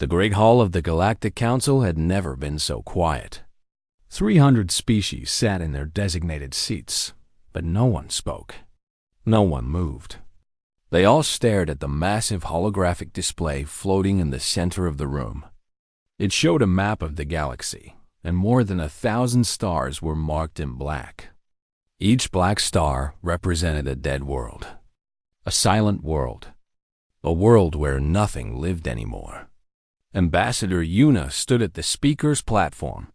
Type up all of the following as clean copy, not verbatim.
The Great Hall of the Galactic Council had never been so quiet. 300 species sat in their designated seats, but no one spoke. No one moved. They all stared at the massive holographic display floating in the center of the room. It showed a map of the galaxy, and more than 1,000 stars were marked in black. Each black star represented a dead world, a silent world, a world where nothing lived anymore. Ambassador Yuna stood at the speaker's platform.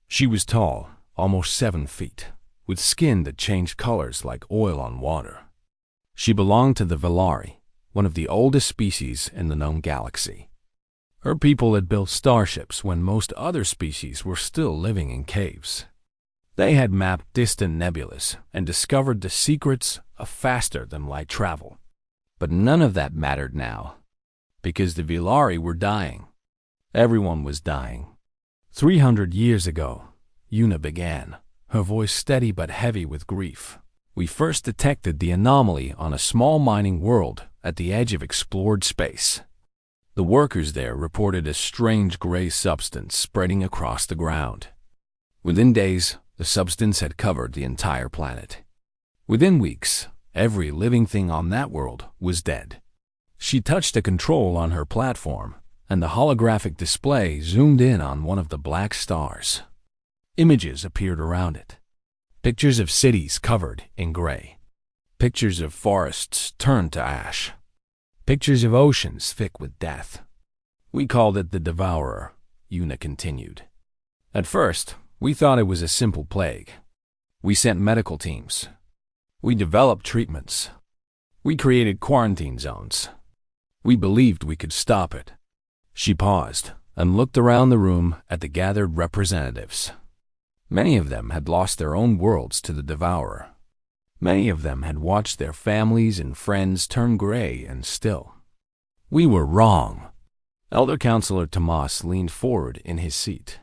She was tall, almost 7 feet, with skin that changed colors like oil on water. She belonged to the Velari, one of the oldest species in the known galaxy. Her people had built starships when most other species were still living in caves. They had mapped distant nebulas and discovered the secrets of faster-than-light travel. But none of that mattered now, because the Velari were dying. Everyone was dying. 300 years ago, Yuna began, her voice steady but heavy with grief. We first detected the anomaly on a small mining world at the edge of explored space. The workers there reported a strange gray substance spreading across the ground. Within days, the substance had covered the entire planet. Within weeks, every living thing on that world was dead. She touched a control on her platform, and the holographic display zoomed in on one of the black stars. Images appeared around it. Pictures of cities covered in gray. Pictures of forests turned to ash. Pictures of oceans thick with death. We called it the Devourer, Yuna continued. At first, we thought it was a simple plague. We sent medical teams. We developed treatments. We created quarantine zones. We believed we could stop it. She paused and looked around the room at the gathered representatives. Many of them had lost their own worlds to the Devourer. Many of them had watched their families and friends turn gray and still. We were wrong. Elder Counselor Tomas leaned forward in his seat.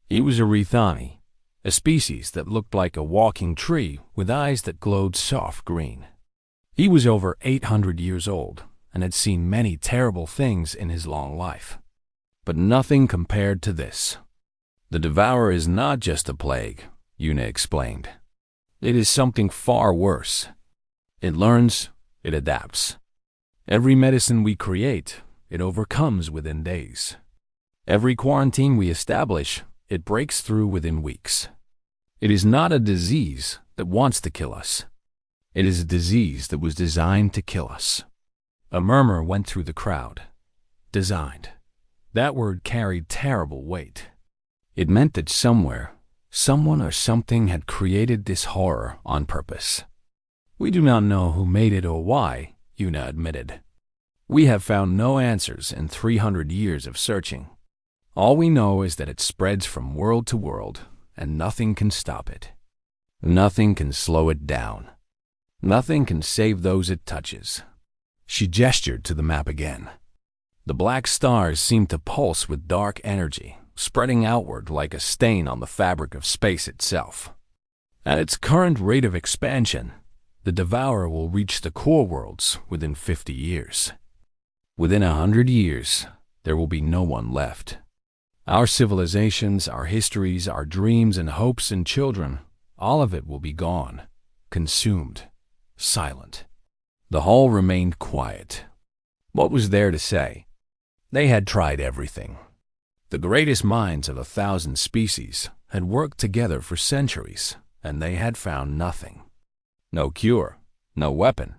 He was a Rithani, a species that looked like a walking tree with eyes that glowed soft green. He was over 800 years old and had seen many terrible things in his long life. But nothing compared to this. The Devourer is not just a plague, Yuna explained. It is something far worse. It learns, it adapts. Every medicine we create, it overcomes within days. Every quarantine we establish, it breaks through within weeks. It is not a disease that wants to kill us. It is a disease that was designed to kill us. A murmur went through the crowd. Designed. That word carried terrible weight. It meant that somewhere, someone or something had created this horror on purpose. We do not know who made it or why, Yuna admitted. We have found no answers in 300 years of searching. All we know is that it spreads from world to world, and nothing can stop it. Nothing can slow it down. Nothing can save those it touches. She gestured to the map again. The black stars seemed to pulse with dark energy, spreading outward like a stain on the fabric of space itself. At its current rate of expansion, the Devourer will reach the core worlds within 50 years. Within 100 years, there will be no one left. Our civilizations, our histories, our dreams and hopes and children, all of it will be gone, consumed, silent. The hall remained quiet. What was there to say? They had tried everything. The greatest minds of 1,000 species had worked together for centuries, and they had found nothing. No cure, no weapon,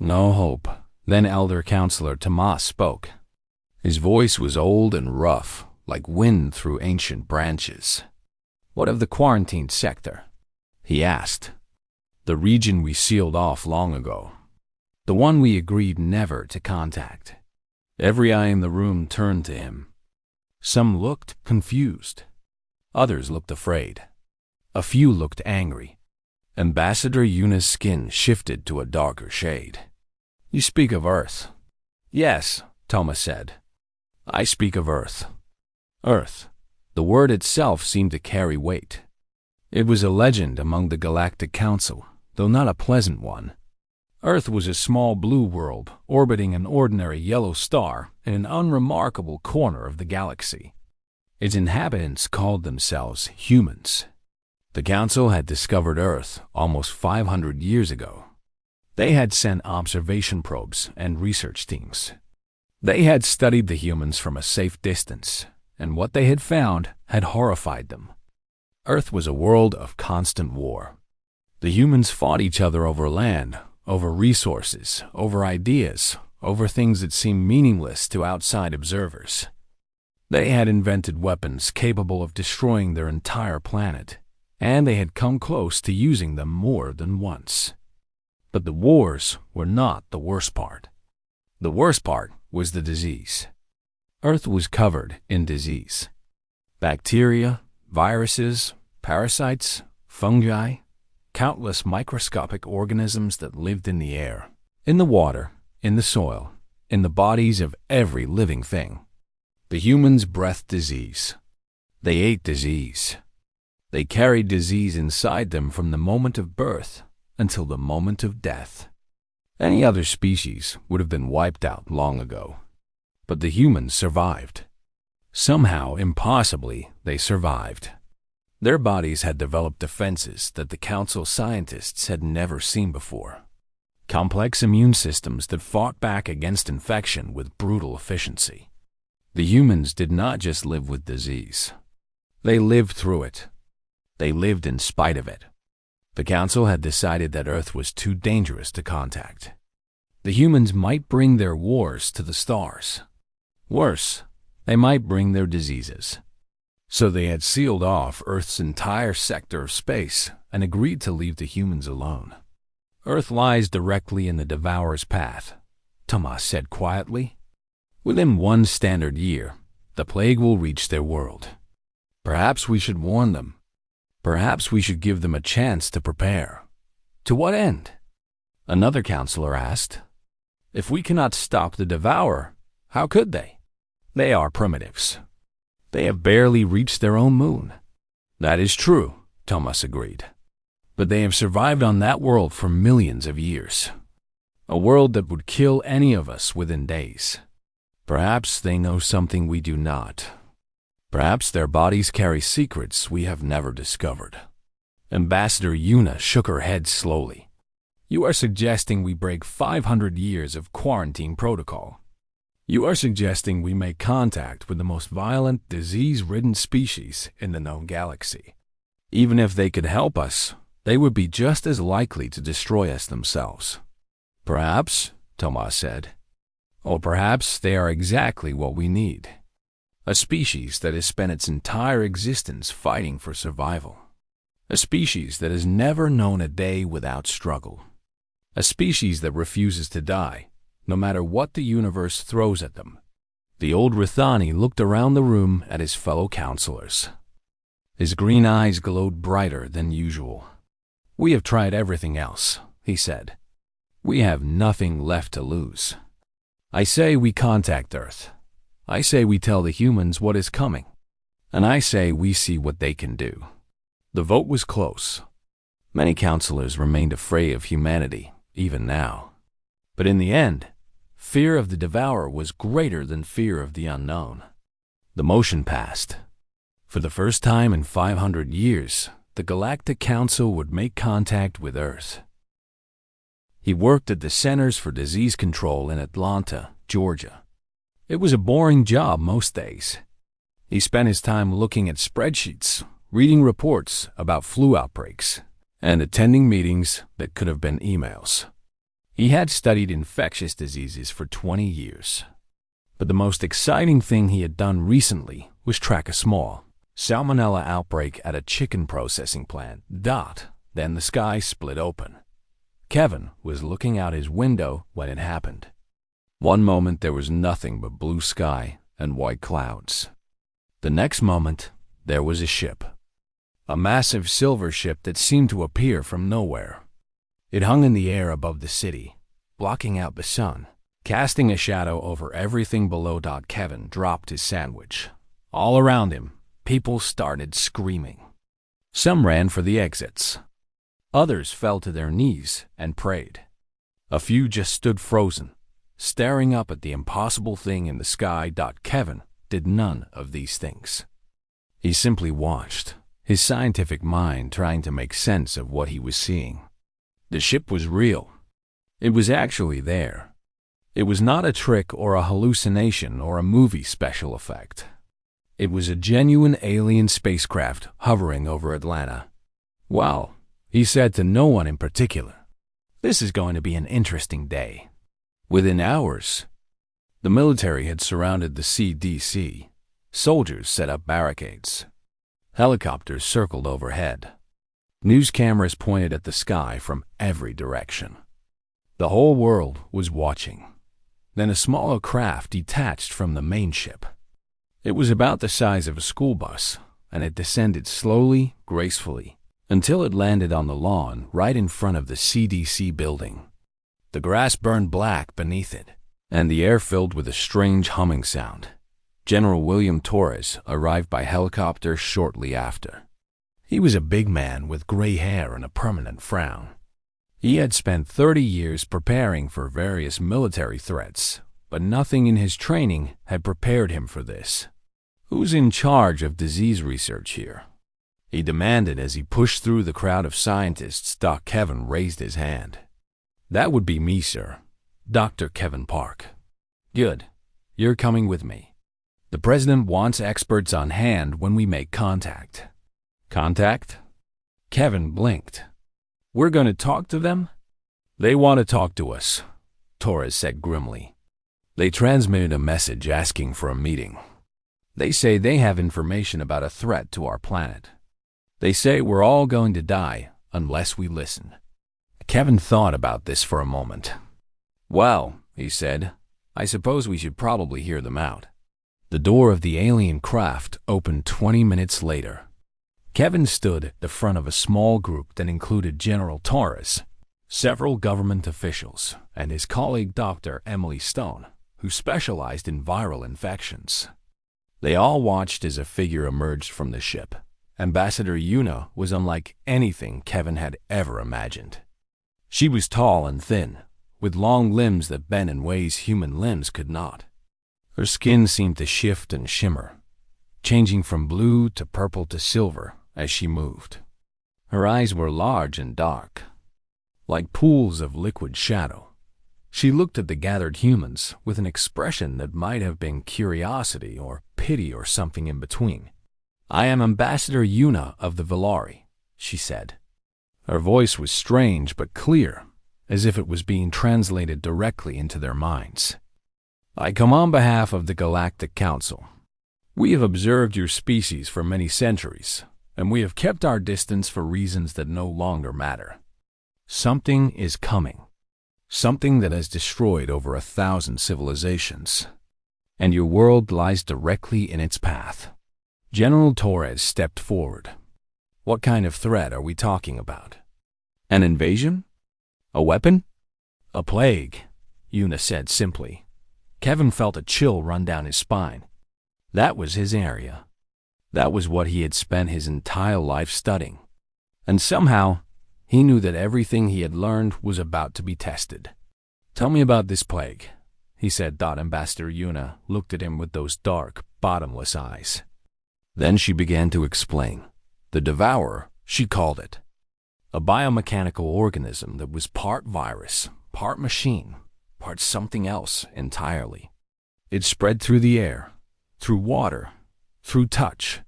no hope. Then Elder Counselor Tomas spoke. His voice was old and rough, like wind through ancient branches. What of the quarantined sector? He asked. The region we sealed off long ago. The one we agreed never to contact. Every eye in the room turned to him. Some looked confused. Others looked afraid. A few looked angry. Ambassador Yuna's skin shifted to a darker shade. You speak of Earth. Yes, Thomas said. I speak of Earth. Earth. The word itself seemed to carry weight. It was a legend among the Galactic Council, though not a pleasant one. Earth was a small blue world orbiting an ordinary yellow star in an unremarkable corner of the galaxy. Its inhabitants called themselves humans. The Council had discovered Earth almost 500 years ago. They had sent observation probes and research teams. They had studied the humans from a safe distance, and what they had found had horrified them. Earth was a world of constant war. The humans fought each other over land, over resources, over ideas, over things that seemed meaningless to outside observers. They had invented weapons capable of destroying their entire planet, and they had come close to using them more than once. But the wars were not the worst part. The worst part was the disease. Earth was covered in disease. Bacteria, viruses, parasites, fungi, countless microscopic organisms that lived in the air, in the water, in the soil, in the bodies of every living thing. The humans breathed disease. They ate disease. They carried disease inside them from the moment of birth until the moment of death. Any other species would have been wiped out long ago. But the humans survived. Somehow, impossibly, they survived. Their bodies had developed defenses that the Council scientists had never seen before. Complex immune systems that fought back against infection with brutal efficiency. The humans did not just live with disease. They lived through it. They lived in spite of it. The Council had decided that Earth was too dangerous to contact. The humans might bring their wars to the stars. Worse, they might bring their diseases. So they had sealed off Earth's entire sector of space and agreed to leave the humans alone. Earth lies directly in the Devourer's path, Thomas said quietly. Within 1 standard year, the plague will reach their world. Perhaps we should warn them. Perhaps we should give them a chance to prepare. To what end? Another counselor asked. If we cannot stop the Devourer, how could they? They are primitives. They have barely reached their own moon. That is true, Thomas agreed. But they have survived on that world for millions of years. A world that would kill any of us within days. Perhaps they know something we do not. Perhaps their bodies carry secrets we have never discovered. Ambassador Yuna shook her head slowly. You are suggesting we break 500 years of quarantine protocol. You are suggesting we make contact with the most violent, disease-ridden species in the known galaxy. Even if they could help us, they would be just as likely to destroy us themselves. Perhaps, Thomas said. Or perhaps they are exactly what we need. A species that has spent its entire existence fighting for survival. A species that has never known a day without struggle. A species that refuses to die, no matter what the universe throws at them. The old Rithani looked around the room at his fellow counselors. His green eyes glowed brighter than usual. We have tried everything else, he said. We have nothing left to lose. I say we contact Earth. I say we tell the humans what is coming. And I say we see what they can do. The vote was close. Many counselors remained afraid of humanity, even now. But in the end, fear of the Devourer was greater than fear of the unknown. The motion passed. For the first time in 500 years, the Galactic Council would make contact with Earth. He worked at the Centers for Disease Control in Atlanta, Georgia. It was a boring job most days. He spent his time looking at spreadsheets, reading reports about flu outbreaks, and attending meetings that could have been emails. He had studied infectious diseases for 20 years. But the most exciting thing he had done recently was track a small salmonella outbreak at a chicken processing plant. Then the sky split open. Kevin was looking out his window when it happened. One moment there was nothing but blue sky and white clouds. The next moment there was a ship. A massive silver ship that seemed to appear from nowhere. It hung in the air above the city, blocking out the sun, casting a shadow over everything below. Kevin dropped his sandwich. All around him, people started screaming. Some ran for the exits. Others fell to their knees and prayed. A few just stood frozen, staring up at the impossible thing in the sky. Kevin did none of these things. He simply watched, his scientific mind trying to make sense of what he was seeing. The ship was real. It was actually there. It was not a trick or a hallucination or a movie special effect. It was a genuine alien spacecraft hovering over Atlanta. "Well," he said to no one in particular, "this is going to be an interesting day." Within hours, the military had surrounded the CDC. Soldiers set up barricades. Helicopters circled overhead. News cameras pointed at the sky from every direction. The whole world was watching. Then a smaller craft detached from the main ship. It was about the size of a school bus, and it descended slowly, gracefully, until it landed on the lawn right in front of the CDC building. The grass burned black beneath it, and the air filled with a strange humming sound. General William Torres arrived by helicopter shortly after. He was a big man with gray hair and a permanent frown. He had spent 30 years preparing for various military threats, but nothing in his training had prepared him for this. "Who's in charge of disease research here?" he demanded as he pushed through the crowd of scientists. Kevin raised his hand. "That would be me, sir. Dr. Kevin Park." "Good. You're coming with me. The president wants experts on hand when we make contact." "Contact?" Kevin blinked. "We're going to talk to them?" "They want to talk to us," Torres said grimly. "They transmitted a message asking for a meeting. They say they have information about a threat to our planet. They say we're all going to die unless we listen." Kevin thought about this for a moment. "Well," he said, "I suppose we should probably hear them out." The door of the alien craft opened 20 minutes later. Kevin stood at the front of a small group that included General Torres, several government officials, and his colleague Dr. Emily Stone, who specialized in viral infections. They all watched as a figure emerged from the ship. Ambassador Yuna was unlike anything Kevin had ever imagined. She was tall and thin, with long limbs that bent in ways human limbs could not. Her skin seemed to shift and shimmer, changing from blue to purple to silver as she moved. Her eyes were large and dark, like pools of liquid shadow. She looked at the gathered humans with an expression that might have been curiosity or pity or something in between. "I am Ambassador Yuna of the Valari," she said. Her voice was strange but clear, as if it was being translated directly into their minds. "I come on behalf of the Galactic Council. We have observed your species for many centuries, and we have kept our distance for reasons that no longer matter. Something is coming. Something that has destroyed over 1,000 civilizations, and your world lies directly in its path." General Torres stepped forward. "What kind of threat are we talking about? An invasion? A weapon?" "A plague," Yuna said simply. Kevin felt a chill run down his spine. That was his area. That was what he had spent his entire life studying. And somehow, he knew that everything he had learned was about to be tested. "Tell me about this plague," he said. Ambassador Yuna looked at him with those dark, bottomless eyes. Then she began to explain. The Devourer, she called it. A biomechanical organism that was part virus, part machine, part something else entirely. It spread through the air, through water, through touch.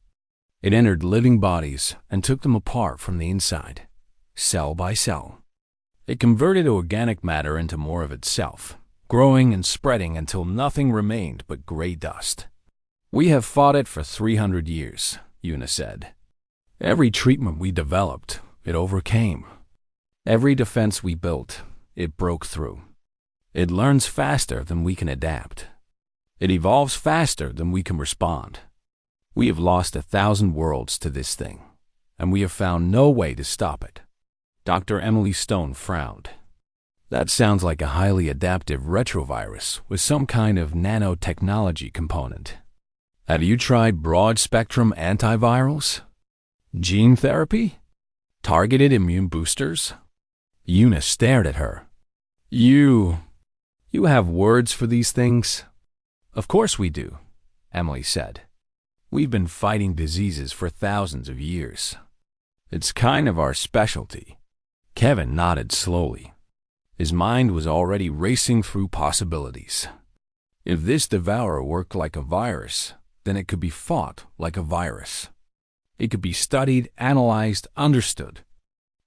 It entered living bodies and took them apart from the inside, cell by cell. It converted organic matter into more of itself, growing and spreading until nothing remained but gray dust. "We have fought it for 300 years, Yuna said. "Every treatment we developed, it overcame. Every defense we built, it broke through. It learns faster than we can adapt. It evolves faster than we can respond. We have lost 1,000 worlds to this thing, and we have found no way to stop it." Dr. Emily Stone frowned. "That sounds like a highly adaptive retrovirus with some kind of nanotechnology component. Have you tried broad-spectrum antivirals? Gene therapy? Targeted immune boosters?" Yuna stared at her. You have words for these things? Of course we do, Emily said. We've been fighting diseases for thousands of years. It's kind of our specialty. Kevin nodded slowly. His mind was already racing through possibilities. If this devourer worked like a virus, then it could be fought like a virus. It could be studied, analyzed, understood.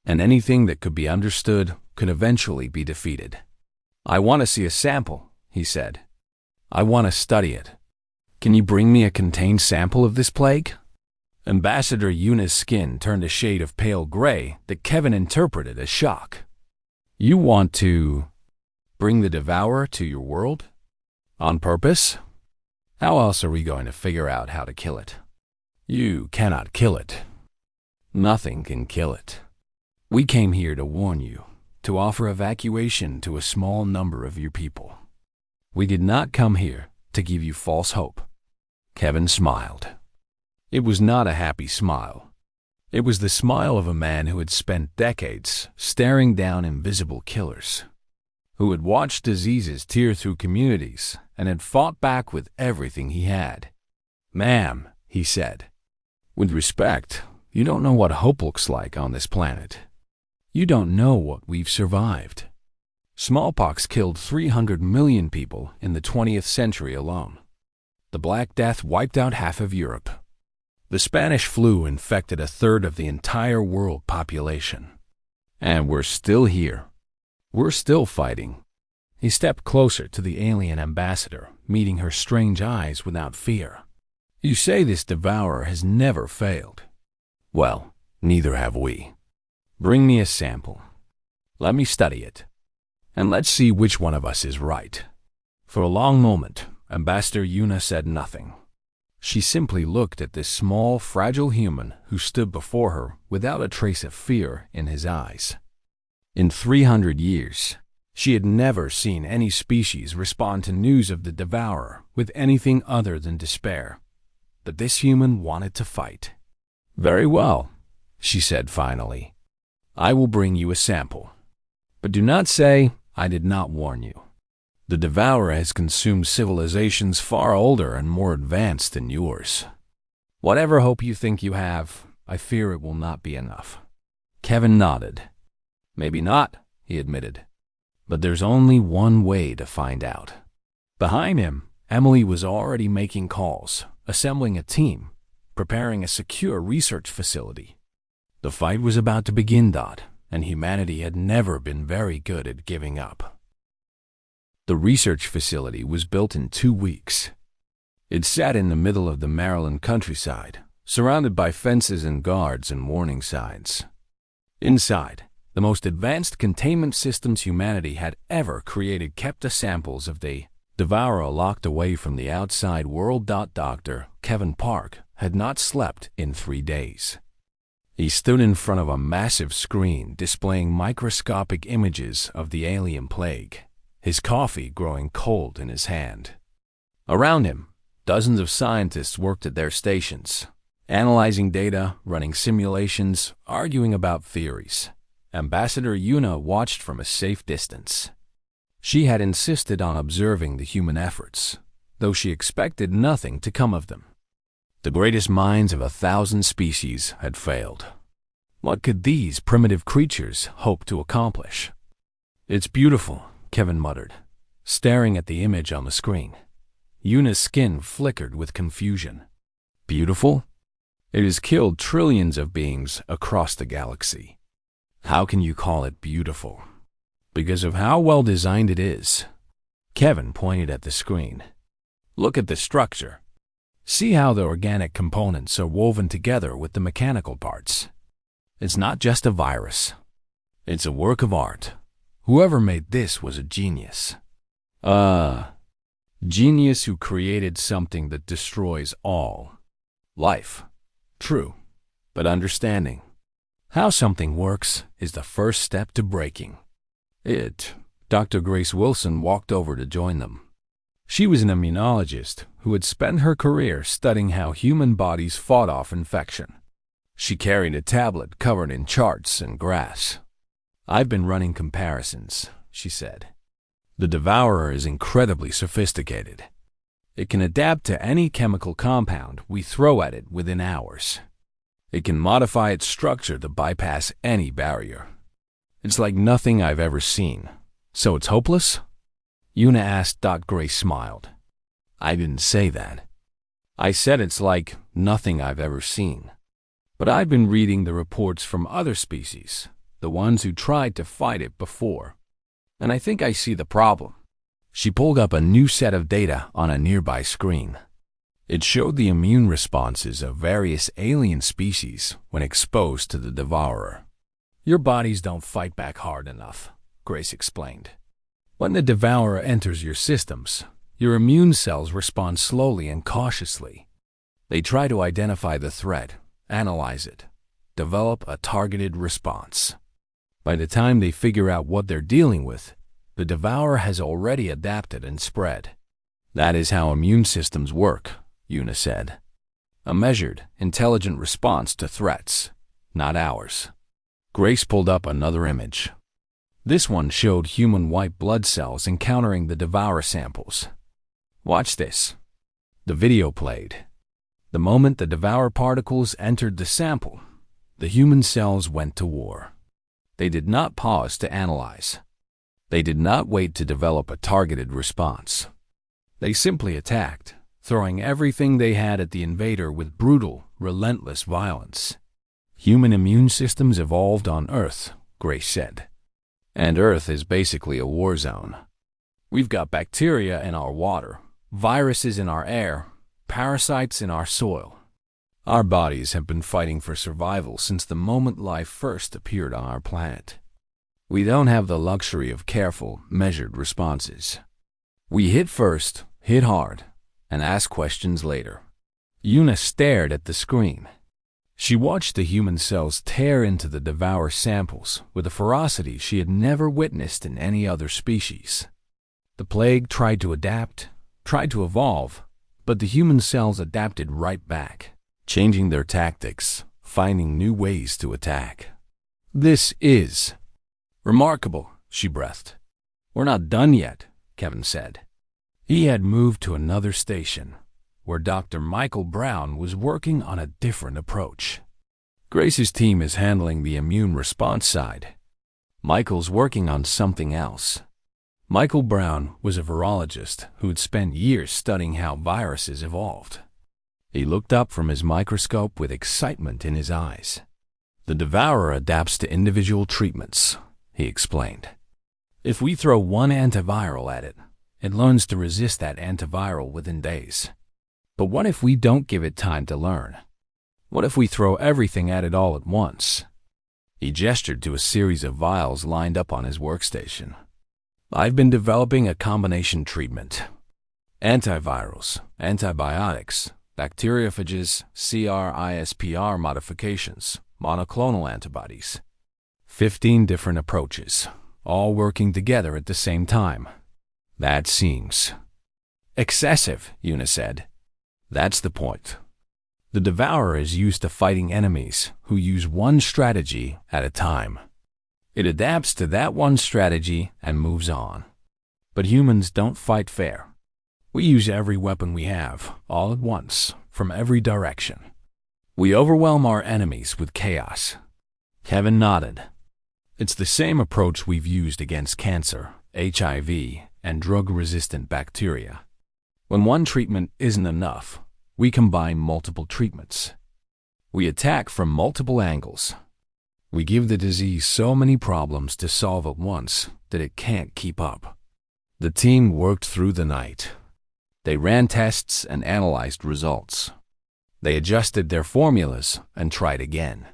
And anything that could be understood could eventually be defeated. I want to see a sample, he said. I want to study it. Can you bring me a contained sample of this plague? Ambassador Yuna's skin turned a shade of pale gray that Kevin interpreted as shock. You want to bring the devourer to your world? On purpose? How else are we going to figure out how to kill it? You cannot kill it. Nothing can kill it. We came here to warn you, to offer evacuation to a small number of your people. We did not come here to give you false hope. Kevin smiled. It was not a happy smile. It was the smile of a man who had spent decades staring down invisible killers, who had watched diseases tear through communities and had fought back with everything he had. Ma'am, he said, with respect, you don't know what hope looks like on this planet. You don't know what we've survived. Smallpox killed 300 million people in the 20th century alone. The Black Death wiped out half of Europe. The Spanish flu infected a third of the entire world population. And we're still here. We're still fighting. He stepped closer to the alien ambassador, meeting her strange eyes without fear. You say this devourer has never failed. Well, neither have we. Bring me a sample. Let me study it. And let's see which one of us is right. For a long moment, Ambassador Yuna said nothing. She simply looked at this small, fragile human who stood before her without a trace of fear in his eyes. In 300 years, she had never seen any species respond to news of the devourer with anything other than despair. But this human wanted to fight. Very well, she said finally. I will bring you a sample. But do not say I did not warn you. The devourer has consumed civilizations far older and more advanced than yours. Whatever hope you think you have, I fear it will not be enough. Kevin nodded. Maybe not, he admitted. But there's only one way to find out. Behind him, Emily was already making calls, assembling a team, preparing a secure research facility. The fight was about to begin, and humanity had never been very good at giving up. The research facility was built in 2 weeks. It sat in the middle of the Maryland countryside, surrounded by fences and guards and warning signs. Inside, the most advanced containment systems humanity had ever created kept the samples of the devourer locked away from the outside world. Dr. Kevin Park had not slept in 3 days. He stood in front of a massive screen displaying microscopic images of the alien plague, his coffee growing cold in his hand. Around him, dozens of scientists worked at their stations, analyzing data, running simulations, arguing about theories. Ambassador Yuna watched from a safe distance. She had insisted on observing the human efforts, though she expected nothing to come of them. The greatest minds of 1,000 species had failed. What could these primitive creatures hope to accomplish? It's beautiful, Kevin muttered, staring at the image on the screen. Yuna's skin flickered with confusion. Beautiful? It has killed trillions of beings across the galaxy. How can you call it beautiful? Because of how well designed it is. Kevin pointed at the screen. Look at the structure. See how the organic components are woven together with the mechanical parts. It's not just a virus. It's a work of art. Whoever made this was a genius. Genius who created something that destroys all. Life. True. But understanding how something works is the first step to breaking it. Dr. Grace Wilson walked over to join them. She was an immunologist who had spent her career studying how human bodies fought off infection. She carried a tablet covered in charts and graphs. I've been running comparisons, she said. The Devourer is incredibly sophisticated. It can adapt to any chemical compound we throw at it within hours. It can modify its structure to bypass any barrier. It's like nothing I've ever seen. So it's hopeless? Una asked. Grace smiled. I didn't say that. I said it's like nothing I've ever seen. But I've been reading the reports from other species, the ones who tried to fight it before, and I think I see the problem. She pulled up a new set of data on a nearby screen. It showed the immune responses of various alien species when exposed to the Devourer. Your bodies don't fight back hard enough, Grace explained. When the Devourer enters your systems, your immune cells respond slowly and cautiously. They try to identify the threat, analyze it, develop a targeted response. By the time they figure out what they're dealing with, the Devourer has already adapted and spread. That is how immune systems work, Una said. A measured, intelligent response to threats, not ours. Grace pulled up another image. This one showed human white blood cells encountering the Devourer samples. Watch this. The video played. The moment the Devourer particles entered the sample, the human cells went to war. They did not pause to analyze. They did not wait to develop a targeted response. They simply attacked, throwing everything they had at the invader with brutal, relentless violence. Human immune systems evolved on Earth, Grace said. And Earth is basically a war zone. We've got bacteria in our water, viruses in our air, parasites in our soil. Our bodies have been fighting for survival since the moment life first appeared on our planet. We don't have the luxury of careful, measured responses. We hit first, hit hard, and ask questions later. Una stared at the screen. She watched the human cells tear into the Devourer samples with a ferocity she had never witnessed in any other species. The plague tried to adapt, tried to evolve, but the human cells adapted right back, changing their tactics, finding new ways to attack. This is remarkable, she breathed. We're not done yet, Kevin said. He had moved to another station, where Dr. Michael Brown was working on a different approach. Grace's team is handling the immune response side. Michael's working on something else. Michael Brown was a virologist who had spent years studying how viruses evolved. He looked up from his microscope with excitement in his eyes. The Devourer adapts to individual treatments, he explained. If we throw one antiviral at it, it learns to resist that antiviral within days. But what if we don't give it time to learn? What if we throw everything at it all at once? He gestured to a series of vials lined up on his workstation. I've been developing a combination treatment. Antivirals, antibiotics, bacteriophages, CRISPR modifications, monoclonal antibodies. 15 different approaches, all working together at the same time. That seems excessive, Una said. That's the point. The Devourer is used to fighting enemies who use one strategy at a time. It adapts to that one strategy and moves on. But humans don't fight fair. We use every weapon we have, all at once, from every direction. We overwhelm our enemies with chaos. Kevin nodded. It's the same approach we've used against cancer, HIV, and drug-resistant bacteria. When one treatment isn't enough, we combine multiple treatments. We attack from multiple angles. We give the disease so many problems to solve at once that it can't keep up. The team worked through the night. They ran tests and analyzed results. They adjusted their formulas and tried again.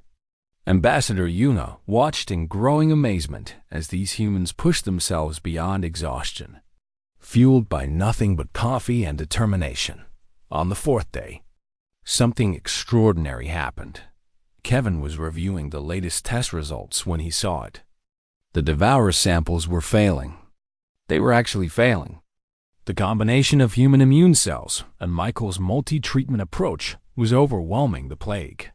Ambassador Una watched in growing amazement as these humans pushed themselves beyond exhaustion, fueled by nothing but coffee and determination. On the fourth day, something extraordinary happened. Kevin was reviewing the latest test results when he saw it. The Devourer samples were failing. They were actually failing. The combination of human immune cells and Michael's multi-treatment approach was overwhelming the plague.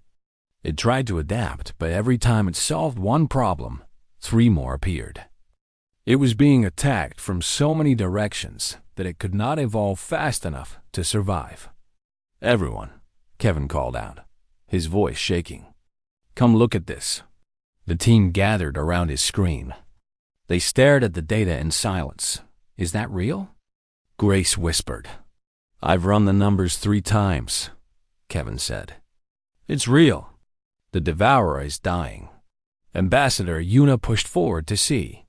It tried to adapt, but every time it solved one problem, 3 more appeared. It was being attacked from so many directions that it could not evolve fast enough to survive. "Everyone," Kevin called out, his voice shaking. "Come look at this." The team gathered around his screen. They stared at the data in silence. "Is that real?" Grace whispered. "I've run the numbers 3 times," Kevin said. "It's real. The Devourer is dying." Ambassador Yuna pushed forward to see.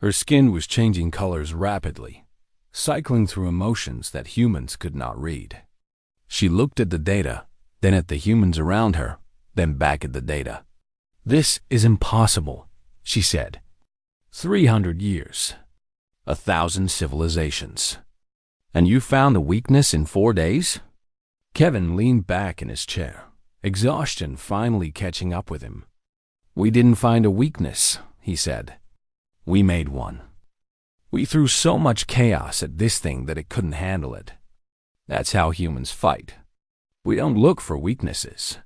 Her skin was changing colors rapidly, cycling through emotions that humans could not read. She looked at the data, then at the humans around her, then back at the data. "This is impossible," she said. 300 years. 1,000 civilizations. And you found a weakness in 4 days? Kevin leaned back in his chair, exhaustion finally catching up with him. "We didn't find a weakness," he said. "We made one. We threw so much chaos at this thing that it couldn't handle it. That's how humans fight. We don't look for weaknesses.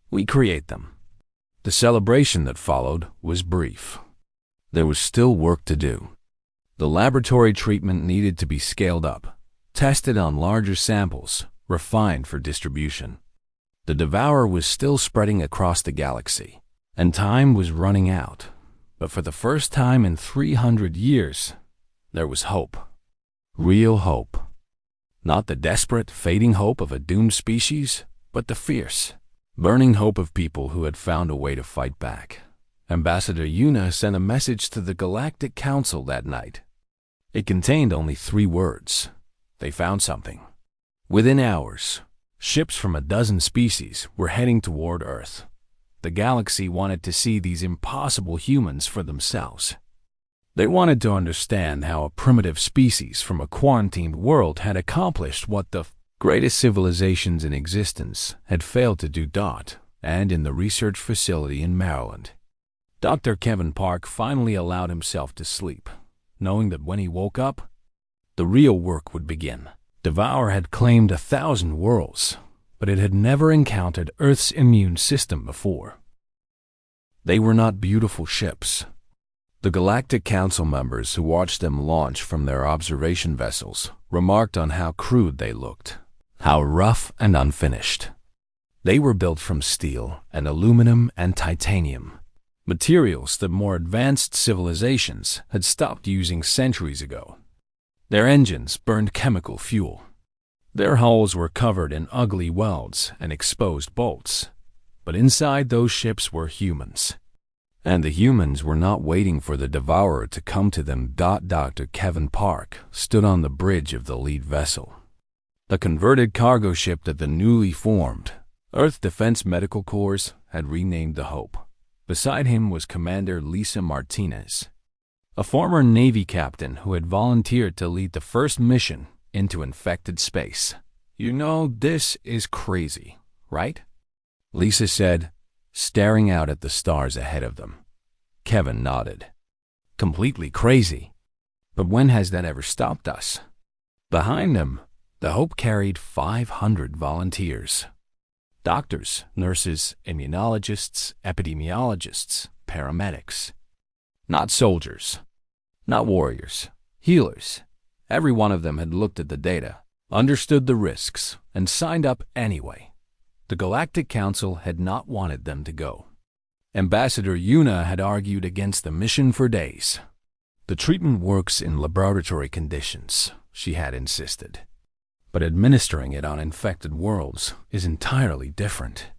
We create them." The celebration that followed was brief. There was still work to do. The laboratory treatment needed to be scaled up, tested on larger samples, refined for distribution. The Devourer was still spreading across the galaxy, and time was running out. But for the first time in 300 years, there was hope. Real hope. Not the desperate, fading hope of a doomed species, but the fierce, burning hope of people who had found a way to fight back. Ambassador Yuna sent a message to the Galactic Council that night. It contained only 3 words. They found something. Within hours, ships from a dozen species were heading toward Earth. The galaxy wanted to see these impossible humans for themselves. They wanted to understand how a primitive species from a quarantined world had accomplished what the greatest civilizations in existence had failed to do. And in the research facility in Maryland, Dr. Kevin Park finally allowed himself to sleep, knowing that when he woke up, the real work would begin. Devourer had claimed 1,000 worlds, but it had never encountered Earth's immune system before. They were not beautiful ships. The Galactic Council members who watched them launch from their observation vessels remarked on how crude they looked, how rough and unfinished. They were built from steel and aluminum and titanium, materials that more advanced civilizations had stopped using centuries ago. Their engines burned chemical fuel. Their hulls were covered in ugly welds and exposed bolts. But inside those ships were humans. And the humans were not waiting for the Devourer to come to them. Dr. Kevin Park stood on the bridge of the lead vessel, the converted cargo ship that the newly formed Earth Defense Medical Corps had renamed the Hope. Beside him was Commander Lisa Martinez, a former Navy captain who had volunteered to lead the first mission into infected space. "You know, this is crazy, right?" Lisa said, staring out at the stars ahead of them. Kevin nodded. "Completely crazy. But when has that ever stopped us?" Behind them, the Hope carried 500 volunteers. Doctors, nurses, immunologists, epidemiologists, paramedics. Not soldiers, not warriors, healers. Every one of them had looked at the data, understood the risks, and signed up anyway. The Galactic Council had not wanted them to go. Ambassador Yuna had argued against the mission for days. "The treatment works in laboratory conditions," she had insisted. "But administering it on infected worlds is entirely different.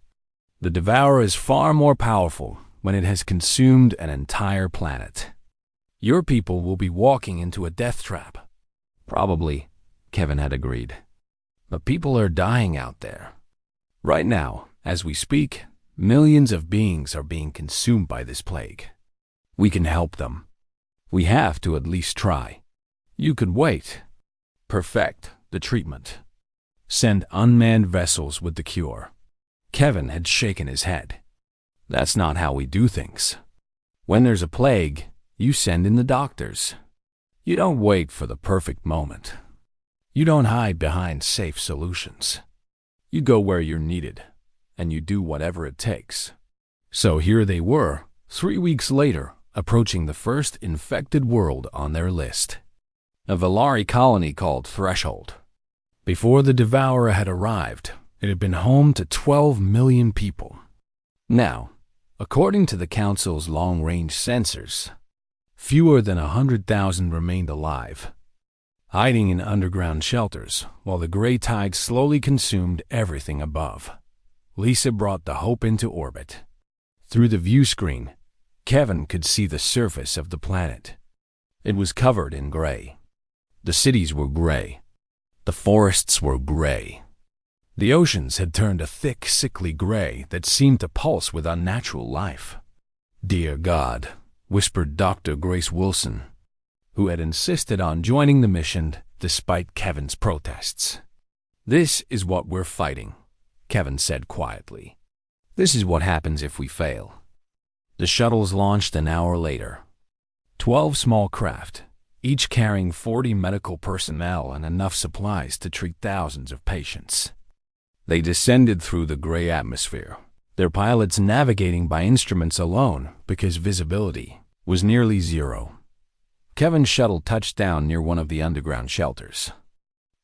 The Devourer is far more powerful when it has consumed an entire planet. Your people will be walking into a death trap." "Probably," Kevin had agreed. "But people are dying out there. Right now, as we speak, millions of beings are being consumed by this plague. We can help them. We have to at least try. You could wait. Perfect the treatment. Send unmanned vessels with the cure." Kevin had shaken his head. "That's not how we do things. When there's a plague, you send in the doctors. You don't wait for the perfect moment. You don't hide behind safe solutions. You go where you're needed, and you do whatever it takes." So here they were, 3 weeks later, approaching the first infected world on their list, a Valari colony called Threshold. Before the Devourer had arrived, it had been home to 12 million people. Now, according to the Council's long-range sensors, fewer than 100,000 remained alive, hiding in underground shelters while the gray tide slowly consumed everything above. Lisa brought the Hope into orbit. Through the view screen, Kevin could see the surface of the planet. It was covered in gray. The cities were gray. The forests were gray. The oceans had turned a thick, sickly gray that seemed to pulse with unnatural life. "Dear God," whispered Dr. Grace Wilson, who had insisted on joining the mission despite Kevin's protests. "This is what we're fighting," Kevin said quietly. "This is what happens if we fail." The shuttles launched an hour later. 12 small craft, each carrying 40 medical personnel and enough supplies to treat thousands of patients. They descended through the gray atmosphere, their pilots navigating by instruments alone because visibility was nearly zero. Kevin's shuttle touched down near one of the underground shelters.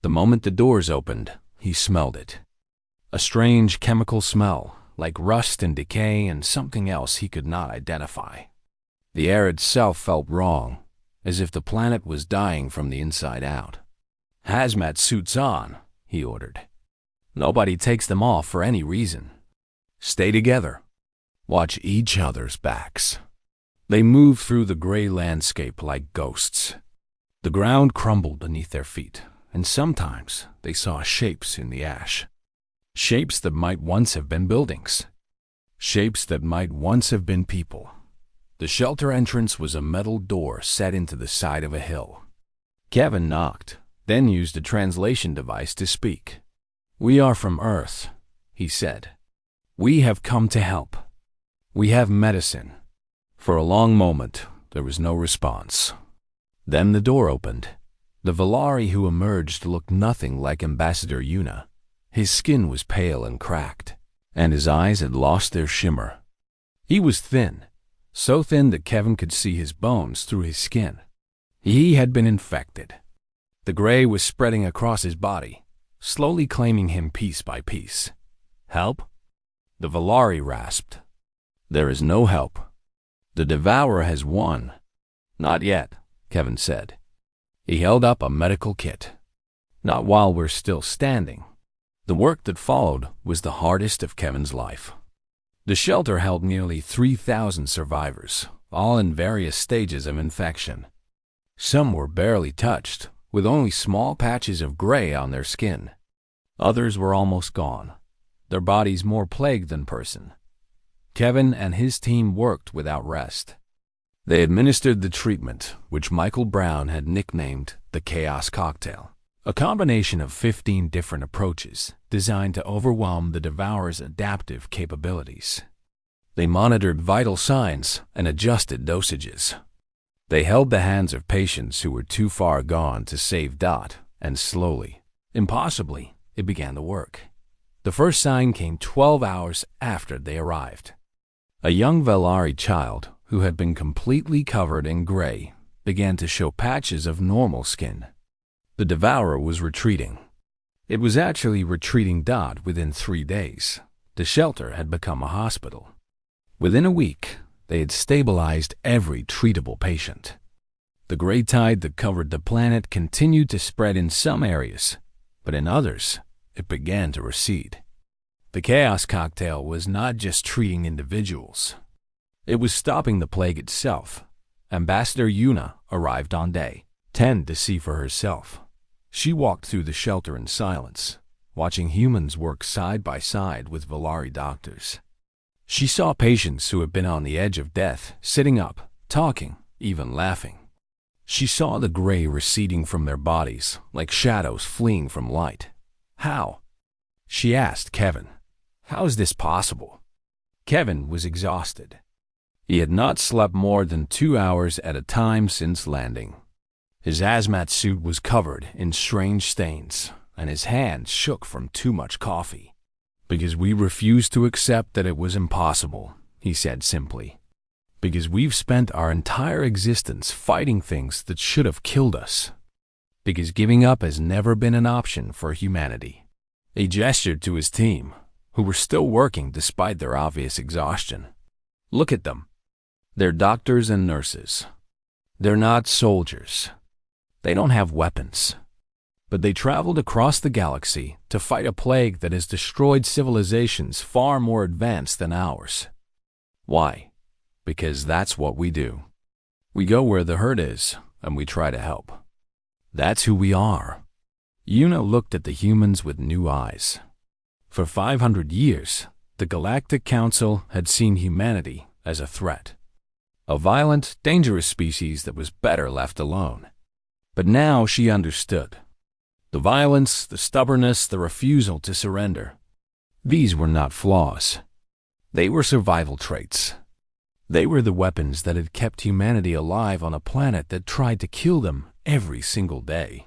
The moment the doors opened, he smelled it. A strange chemical smell, like rust and decay and something else he could not identify. The air itself felt wrong, as if the planet was dying from the inside out. "Hazmat suits on," he ordered. "Nobody takes them off for any reason. Stay together. Watch each other's backs." They moved through the gray landscape like ghosts. The ground crumbled beneath their feet, and sometimes they saw shapes in the ash. Shapes that might once have been buildings. Shapes that might once have been people. The shelter entrance was a metal door set into the side of a hill. Kevin knocked, then used a translation device to speak. "We are from Earth," he said. "We have come to help. We have medicine." For a long moment, there was no response. Then the door opened. The Valari who emerged looked nothing like Ambassador Yuna. His skin was pale and cracked, and his eyes had lost their shimmer. He was thin, so thin that Kevin could see his bones through his skin. He had been infected. The gray was spreading across his body, slowly claiming him piece by piece. "Help?" The Valari rasped. "There is no help. The Devourer has won." "Not yet," Kevin said. He held up a medical kit. "Not while we're still standing." The work that followed was the hardest of Kevin's life. The shelter held nearly 3,000 survivors, all in various stages of infection. Some were barely touched, with only small patches of gray on their skin. Others were almost gone, their bodies more plagued than person. Kevin and his team worked without rest. They administered the treatment, which Michael Brown had nicknamed the Chaos Cocktail, a combination of 15 different approaches designed to overwhelm the Devourer's adaptive capabilities. They monitored vital signs and adjusted dosages. They held the hands of patients who were too far gone to save Dot, and slowly, impossibly, it began to work. The first sign came 12 hours after they arrived. A young Valari child, who had been completely covered in gray, began to show patches of normal skin. The Devourer was retreating. It was actually retreating Dot within 3 days. The shelter had become a hospital. Within a week, they had stabilized every treatable patient. The gray tide that covered the planet continued to spread in some areas, but in others, it began to recede. The Chaos Cocktail was not just treating individuals. It was stopping the plague itself. Ambassador Yuna arrived on day 10 to see for herself. She walked through the shelter in silence, watching humans work side by side with Valari doctors. She saw patients who had been on the edge of death, sitting up, talking, even laughing. She saw the gray receding from their bodies, like shadows fleeing from light. "How?" she asked Kevin. "How is this possible?" Kevin was exhausted. He had not slept more than 2 hours at a time since landing. His hazmat suit was covered in strange stains, and his hands shook from too much coffee. "Because we refused to accept that it was impossible," he said simply. Because we've spent our entire existence fighting things that should have killed us. Because giving up has never been an option for humanity. He gestured to his team, who were still working despite their obvious exhaustion. Look at them. They're doctors and nurses. They're not soldiers. They don't have weapons. But they traveled across the galaxy to fight a plague that has destroyed civilizations far more advanced than ours. Why? Because that's what we do. We go where the hurt is, and we try to help. That's who we are. Yuna looked at the humans with new eyes. For 500 years, the Galactic Council had seen humanity as a threat. A violent, dangerous species that was better left alone. But now she understood. The violence, the stubbornness, the refusal to surrender. These were not flaws. They were survival traits. They were the weapons that had kept humanity alive on a planet that tried to kill them every single day.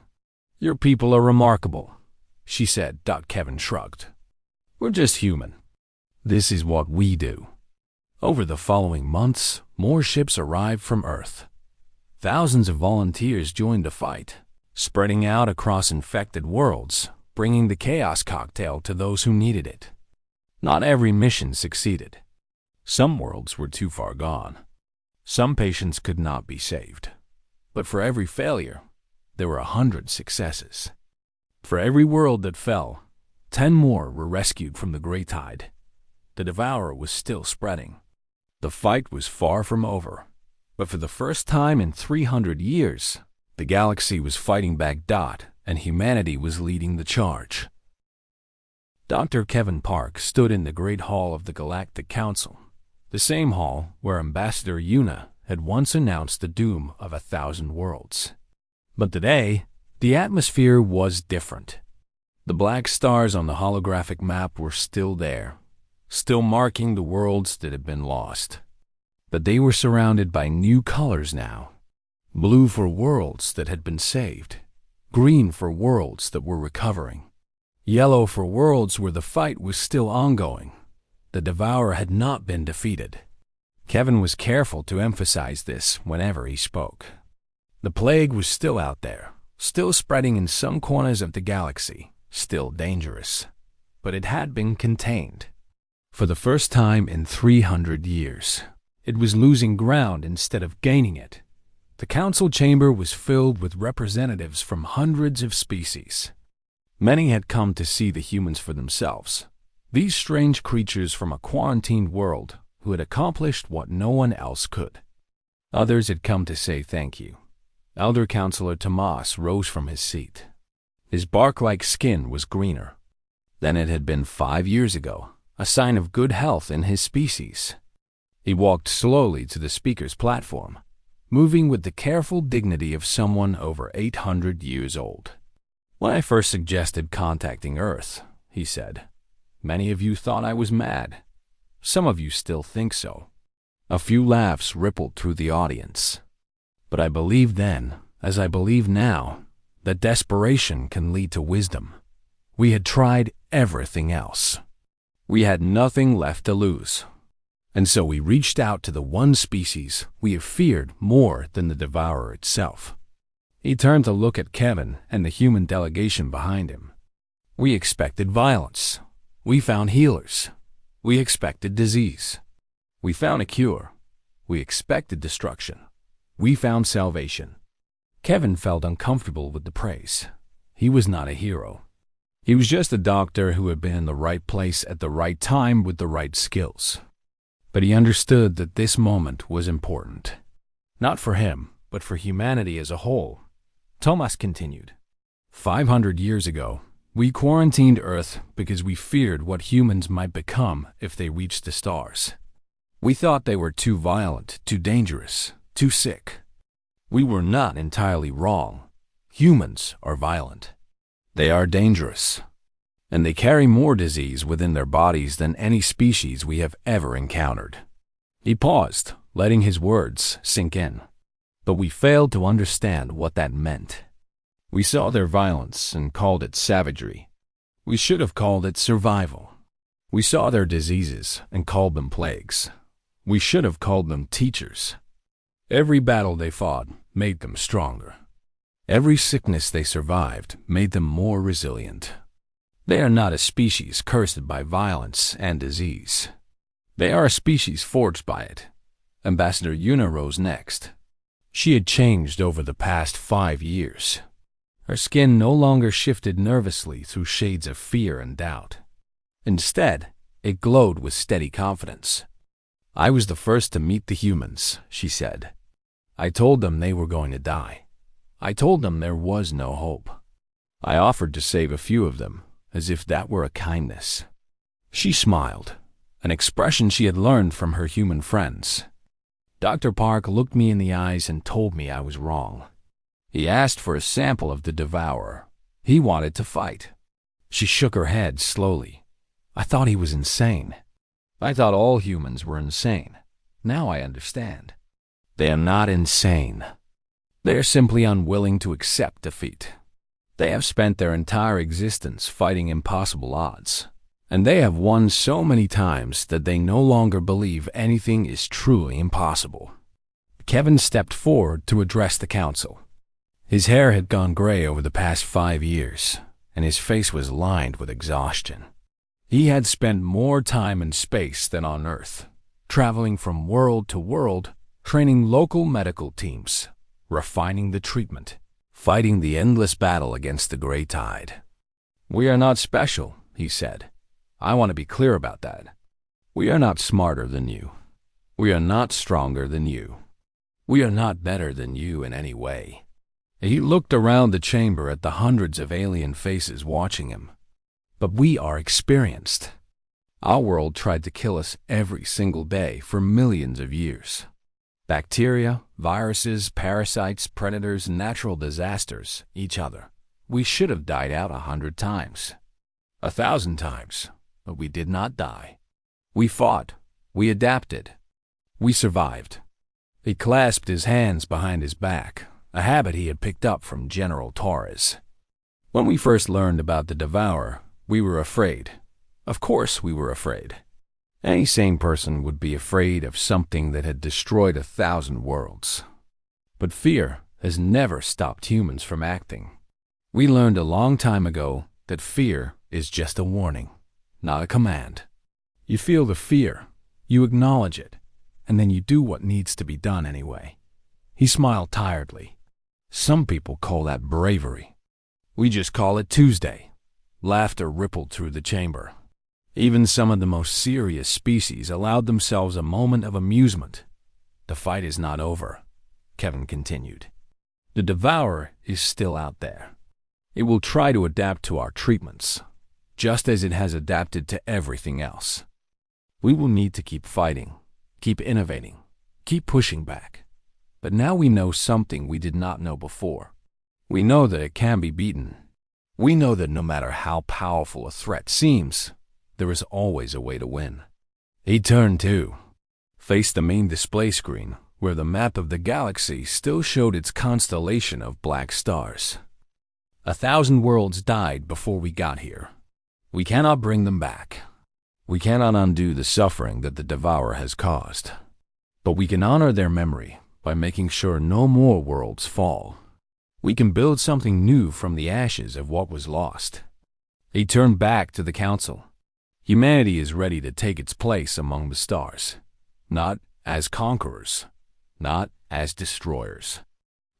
Your people are remarkable, she said. Kevin shrugged. We're just human. This is what we do. Over the following months, more ships arrived from Earth. Thousands of volunteers joined the fight, spreading out across infected worlds, bringing the chaos cocktail to those who needed it. Not every mission succeeded. Some worlds were too far gone. Some patients could not be saved. But for every failure, there were 100 successes. For every world that fell, 10 more were rescued from the Great Tide. The Devourer was still spreading. The fight was far from over. But for the first time in 300 years, the galaxy was fighting back. And humanity was leading the charge. Dr. Kevin Park stood in the Great Hall of the Galactic Council, the same hall where Ambassador Yuna had once announced the doom of 1,000 worlds. But today, the atmosphere was different. The black stars on the holographic map were still there, still marking the worlds that had been lost. But they were surrounded by new colors now. Blue for worlds that had been saved, green for worlds that were recovering, yellow for worlds where the fight was still ongoing. The Devourer had not been defeated. Kevin was careful to emphasize this whenever he spoke. The plague was still out there, still spreading in some corners of the galaxy, still dangerous. But it had been contained. For the first time in 300 years, it was losing ground instead of gaining it. The council chamber was filled with representatives from hundreds of species. Many had come to see the humans for themselves. These strange creatures from a quarantined world who had accomplished what no one else could. Others had come to say thank you. Elder Counselor Tomas rose from his seat. His bark-like skin was greener than it had been 5 years ago, a sign of good health in his species. He walked slowly to the speaker's platform, moving with the careful dignity of someone over 800 years old. When I first suggested contacting Earth, he said, many of you thought I was mad. Some of you still think so. A few laughs rippled through the audience. But I believed then, as I believe now, that desperation can lead to wisdom. We had tried everything else. We had nothing left to lose. And so we reached out to the one species we have feared more than the Devourer itself. He turned to look at Kevin and the human delegation behind him. We expected violence. We found healers. We expected disease. We found a cure. We expected destruction. We found salvation. Kevin felt uncomfortable with the praise. He was not a hero. He was just a doctor who had been in the right place at the right time with the right skills. But he understood that this moment was important. Not for him, but for humanity as a whole. Thomas continued. 500 years ago, we quarantined Earth because we feared what humans might become if they reached the stars. We thought they were too violent, too dangerous, too sick. We were not entirely wrong. Humans are violent. They are dangerous. And they carry more disease within their bodies than any species we have ever encountered. He paused, letting his words sink in. But we failed to understand what that meant. We saw their violence and called it savagery. We should have called it survival. We saw their diseases and called them plagues. We should have called them teachers. Every battle they fought made them stronger. Every sickness they survived made them more resilient. They are not a species cursed by violence and disease. They are a species forged by it. Ambassador Yuna rose next. She had changed over the past 5 years. Her skin no longer shifted nervously through shades of fear and doubt. Instead, it glowed with steady confidence. I was the first to meet the humans, she said. I told them they were going to die. I told them there was no hope. I offered to save a few of them, as if that were a kindness. She smiled, an expression she had learned from her human friends. Dr. Park looked me in the eyes and told me I was wrong. He asked for a sample of the devourer. He wanted to fight. She shook her head slowly. I thought he was insane. I thought all humans were insane. Now I understand. They are not insane. They are simply unwilling to accept defeat. They have spent their entire existence fighting impossible odds, and they have won so many times that they no longer believe anything is truly impossible. Kevin stepped forward to address the council. His hair had gone gray over the past 5 years, and his face was lined with exhaustion. He had spent more time in space than on Earth, traveling from world to world, training local medical teams, refining the treatment, fighting the endless battle against the gray tide. We are not special, he said. I want to be clear about that. We are not smarter than you. We are not stronger than you. We are not better than you in any way. He looked around the chamber at the hundreds of alien faces watching him. But we are experienced. Our world tried to kill us every single day for millions of years. Bacteria, viruses, parasites, predators, natural disasters, each other. We should have died out 100 times. 1,000 times, but we did not die. We fought. We adapted. We survived. He clasped his hands behind his back, a habit he had picked up from General Torres. When we first learned about the Devourer, we were afraid. Of course we were afraid. Any sane person would be afraid of something that had destroyed 1,000 worlds. But fear has never stopped humans from acting. We learned a long time ago that fear is just a warning, not a command. You feel the fear, you acknowledge it, and then you do what needs to be done anyway. He smiled tiredly. Some people call that bravery. We just call it Tuesday. Laughter rippled through the chamber. Even some of the most serious species allowed themselves a moment of amusement. The fight is not over, Kevin continued. The Devourer is still out there. It will try to adapt to our treatments, just as it has adapted to everything else. We will need to keep fighting, keep innovating, keep pushing back. But now we know something we did not know before. We know that it can be beaten. We know that no matter how powerful a threat seems, there is always a way to win. He turned to, faced the main display screen, where the map of the galaxy still showed its constellation of black stars. 1,000 worlds died before we got here. We cannot bring them back. We cannot undo the suffering that the Devourer has caused. But we can honor their memory by making sure no more worlds fall. We can build something new from the ashes of what was lost. He turned back to the council. Humanity is ready to take its place among the stars, not as conquerors, not as destroyers,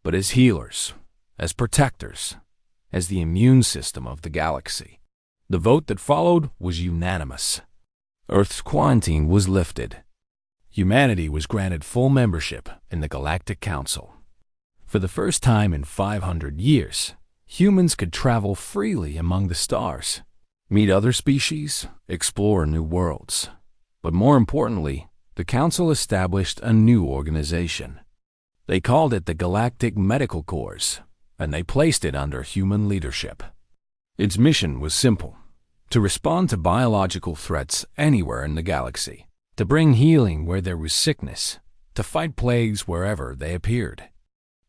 but as healers, as protectors, as the immune system of the galaxy. The vote that followed was unanimous. Earth's quarantine was lifted. Humanity was granted full membership in the Galactic Council. For the first time in 500 years, humans could travel freely among the stars, meet other species, explore new worlds. But more importantly, the Council established a new organization. They called it the Galactic Medical Corps, and they placed it under human leadership. Its mission was simple: to respond to biological threats anywhere in the galaxy, to bring healing where there was sickness, to fight plagues wherever they appeared.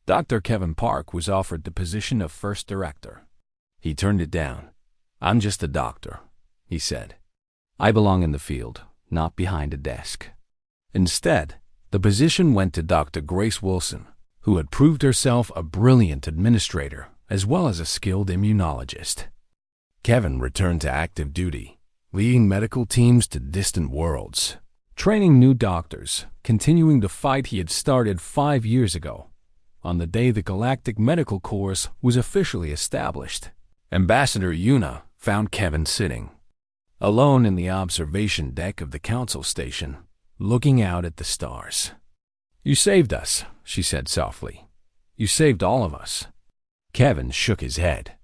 Dr. Kevin Park was offered the position of first director. He turned it down. I'm just a doctor, he said. I belong in the field, not behind a desk. Instead, the position went to Dr. Grace Wilson, who had proved herself a brilliant administrator as well as a skilled immunologist. Kevin returned to active duty, leading medical teams to distant worlds, training new doctors, continuing the fight he had started 5 years ago, on the day the Galactic Medical Corps was officially established. Ambassador Yuna found Kevin sitting, alone in the observation deck of the council station, looking out at the stars. "You saved us," she said softly. "You saved all of us." Kevin shook his head.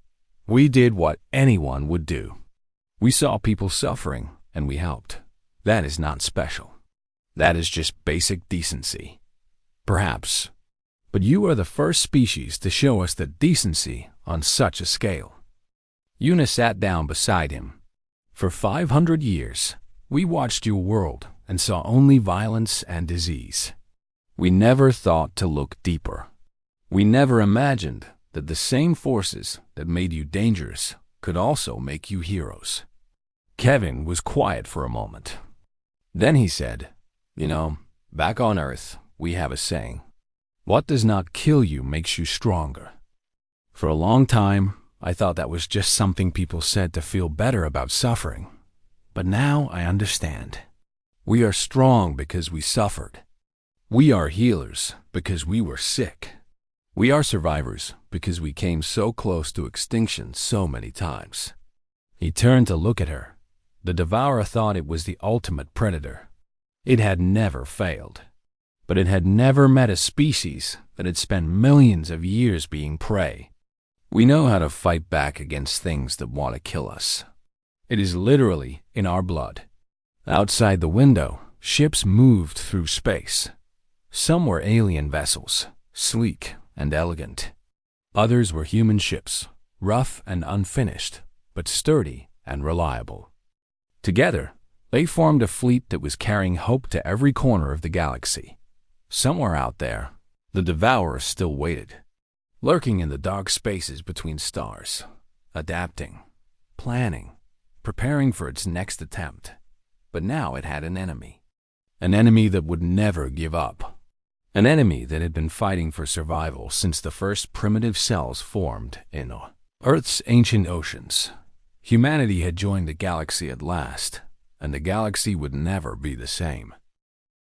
"We did what anyone would do. We saw people suffering, and we helped. That is not special. That is just basic decency. Perhaps. But you are the first species to show us the decency on such a scale." Yuna sat down beside him. "For 500 years, we watched your world and saw only violence and disease. We never thought to look deeper. We never imagined that the same forces that made you dangerous could also make you heroes." Kevin was quiet for a moment. Then he said, "You know, back on Earth, we have a saying. What does not kill you makes you stronger. For a long time, I thought that was just something people said to feel better about suffering. But now I understand. We are strong because we suffered. We are healers because we were sick. We are survivors because we came so close to extinction so many times." He turned to look at her. The devourer thought it was the ultimate predator. It had never failed. But it had never met a species that had spent millions of years being prey. We know how to fight back against things that want to kill us. It is literally in our blood. Outside the window, ships moved through space. Some were alien vessels, sleek and elegant. Others were human ships, rough and unfinished, but sturdy and reliable. Together, they formed a fleet that was carrying hope to every corner of the galaxy. Somewhere out there, the devourer still waited, lurking in the dark spaces between stars, adapting, planning, preparing for its next attempt. But now it had an enemy that would never give up, an enemy that had been fighting for survival since the first primitive cells formed in Earth's ancient oceans. Humanity had joined the galaxy at last, and the galaxy would never be the same.